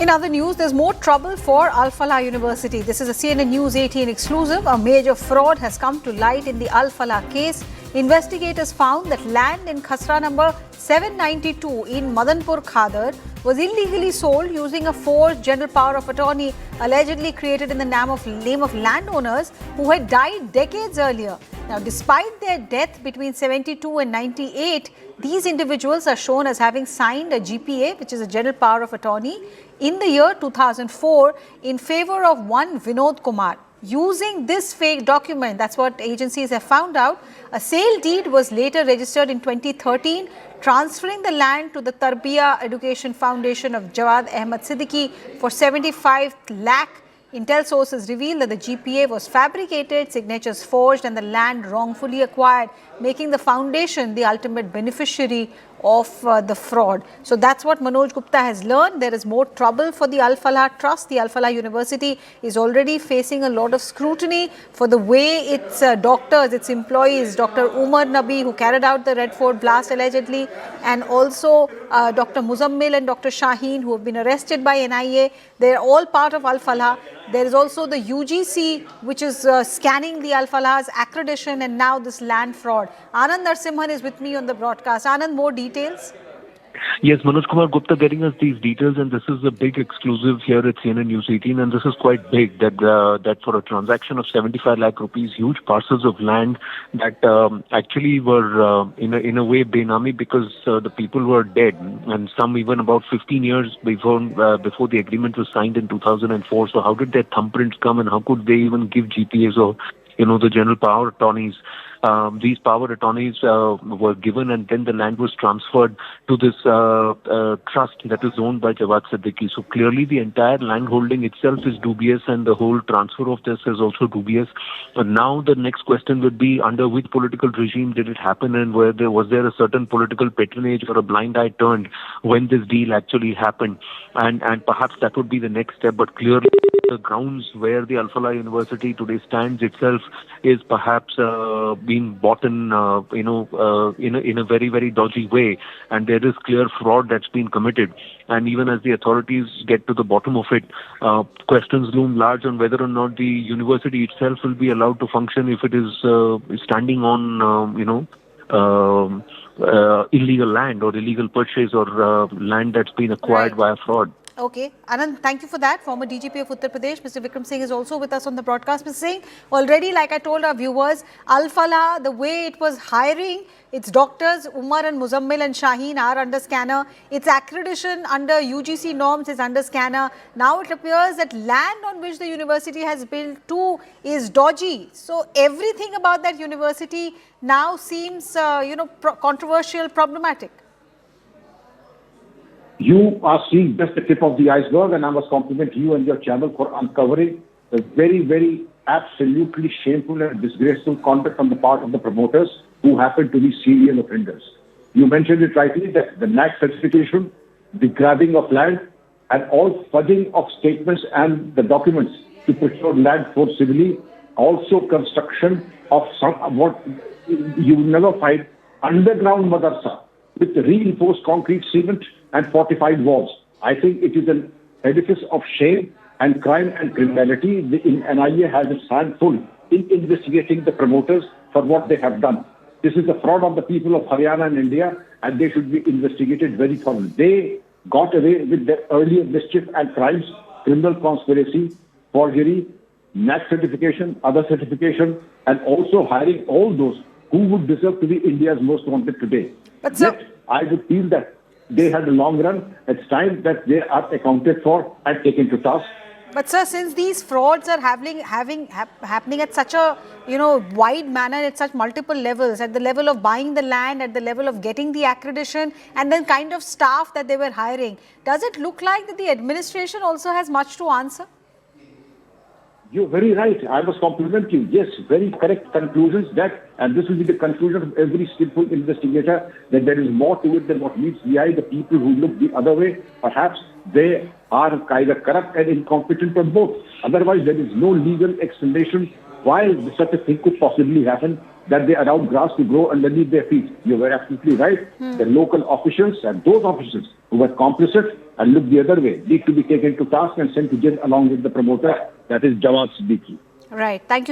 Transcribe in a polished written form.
In other news, there's more trouble for Falah University. This is a CNN News 18 exclusive. A major fraud has come to light in the Falah case. Investigators found that land in Khasra number 792 in Madanpur, Khadar was illegally sold using a forged general power of attorney allegedly created in the name of landowners who had died decades earlier. Now, despite their death between 72 and 98, these individuals are shown as having signed a GPA, which is a general power of attorney, in the year 2004 in favor of one Vinod Kumar. Using this fake document, that's what agencies have found out, a sale deed was later registered in 2013, transferring the land to the Tarbiya Education Foundation of Jawad Ahmad Siddiqui for 75 lakh. Intel sources reveal that the GPA was fabricated, signatures forged and the land wrongfully acquired, making the foundation the ultimate beneficiary of the fraud. So that's what Manoj Gupta has learned. There is more trouble for the Falah Trust. The Falah University is already facing a lot of scrutiny for the way its doctors, its employees, Dr. Umar Nabi, who carried out the Red Fort blast allegedly, and also Dr. Muzammil and Dr. Shaheen, who have been arrested by NIA. They're all part of Falah. There is also the UGC, which is scanning the Falah's accreditation, and now this land fraud. Anand Narsimhan is with me on the broadcast. Anand, more details? Yes, Manoj Kumar Gupta getting us these details, and this is a big exclusive here at CNN News 18, and this is quite big, that for a transaction of 75 lakh rupees, huge parcels of land that actually were in a way benami because the people were dead, and some even about 15 years before the agreement was signed in 2004. So how did their thumbprints come, and how could they even give GPAs or the general power attorneys? These power attorneys were given, and then the land was transferred to this trust that is owned by Jawad Siddiqui. So clearly the entire land holding itself is dubious, and the whole transfer of this is also dubious. And now the next question would be, under which political regime did it happen, and was there a certain political patronage or a blind eye turned when this deal actually happened? And perhaps that would be the next step. But clearly the grounds where the Falah University today stands itself is perhaps being bought in a very, very dodgy way, and there is clear fraud that's been committed. And even as the authorities get to the bottom of it, questions loom large on whether or not the university itself will be allowed to function if it is standing on illegal land or illegal purchase or land that's been acquired via fraud. Okay. Anand, thank you for that. Former DGP of Uttar Pradesh, Mr. Vikram Singh, is also with us on the broadcast. Mr. Singh, already, like I told our viewers, Falah, the way it was hiring its doctors, Umar and Muzammil and Shaheen, are under scanner. Its accreditation under UGC norms is under scanner. Now it appears that land on which the university has built too is dodgy. So everything about that university now seems, controversial, problematic. You are seeing just the tip of the iceberg, and I must compliment you and your channel for uncovering the very, very absolutely shameful and disgraceful conduct on the part of the promoters who happen to be serial offenders. You mentioned it rightly that the NAC certification, the grabbing of land, and all fudging of statements and the documents to procure land forcibly, also construction of what you will never find, underground madrasa with reinforced concrete cement and fortified walls. I think it is an edifice of shame and crime and criminality. The NIA has its hand full in investigating the promoters for what they have done. This is a fraud on the people of Haryana and India, and they should be investigated very thoroughly. They got away with their earlier mischief and crimes, criminal conspiracy, forgery, NAC certification, other certification, and also hiring all those who would deserve to be India's most wanted today. But sir, yet, I would feel that they had a long run. It's time that they are accounted for and taken to task. But sir, since these frauds are happening at such a wide manner, at such multiple levels, at the level of buying the land, at the level of getting the accreditation, and then kind of staff that they were hiring, does it look like that the administration also has much to answer? You're very right. I must compliment you. Yes, very correct conclusions and this will be the conclusion of every skillful investigator, that there is more to it than what meets the eye. The people who look the other way, perhaps they are either corrupt and incompetent or both. Otherwise, there is no legal explanation why such a thing could possibly happen, that they allowed grass to grow underneath their feet. You were absolutely right. The local officials and those officials who were complicit and look the other way need to be taken to task and sent to jail along with the promoter, that is Jawad Siddiqui. Right. Thank you.